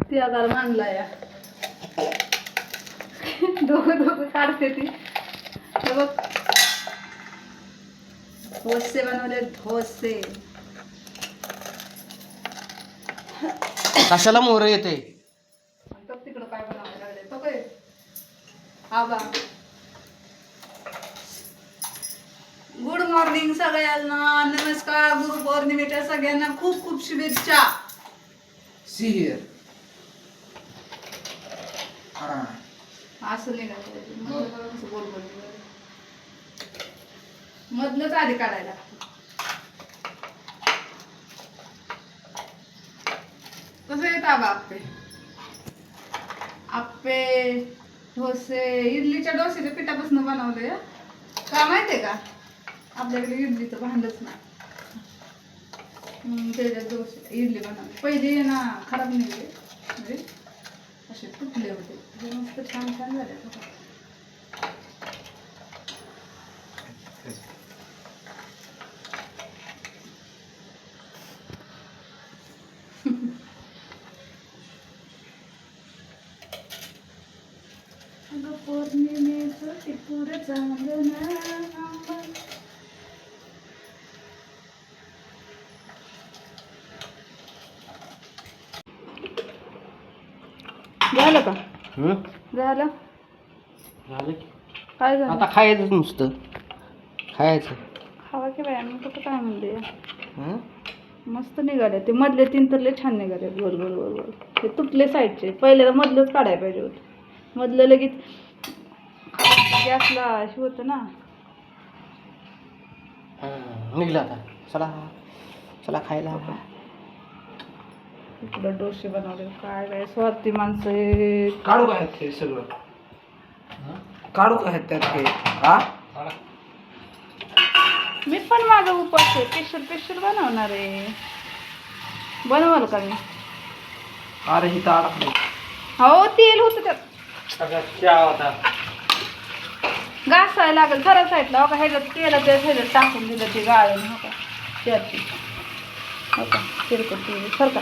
ती आता मांडला या दोघं काढते ती बघ. ढोसे बनवले ढोसे. कशाला मोहर येते तिकडं काय बनावं लागले तो काय आबा. गुड मॉर्निंग सगळ्यांना. नमस्कार. गुरुपौर्णिमेच्या सगळ्यांना खूप खूप शुभेच्छा. असं नाही करायचं. बोल बोल मधलंच आधी काढायला. कसं येत आबा आप्पे आप्पे डोसे. इडलीच्या डोसेच्या पिठापासून बनवले का माहितीये का? आपल्याकडे इडलीचं भांडच नाही. त्याच्यात डोसे इडली बनवली. पहिले ना खराब निघले म्हणजे असे तुटले होते. मस्त छान छान झाले. पौर्णिमेचं टिपूर झालं ना. झालं का? झालं काय झालं? आता खायचं नुसतं खायचं. खावा की बाय. मी कुठं काय म्हणते. मस्त निघाले ते मधले 3 तर लय छान निघाले. गोल गोल गोल गोल. ते तुटले साईडचे. पहिल्याला मधलंच काढायला पाहिजे होतं. मधलं लगेच गॅसला हे होतं ना. निघलं आता. चला चला खायला. इकडं डोसे बनवले. काय काय स्वार्थी माणसं आहेत. काढू काय ते सगळं काढू काय त्यात हे. मी पण माझा उपास आहे. स्पेशल बनवणार आहे. बनवाल का मी? अरे ही तर अडकली. हो तेल होतं त्यात. होता घासायला लागेल खरं साईडला. हो का ह्याच्यात तेल ते ह्याच्यात टाकून दिलं ते गाळून. हो का त्यात हो का तेलकट तेल सर का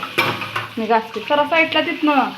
मी घासते खरं साईडला तिथनं.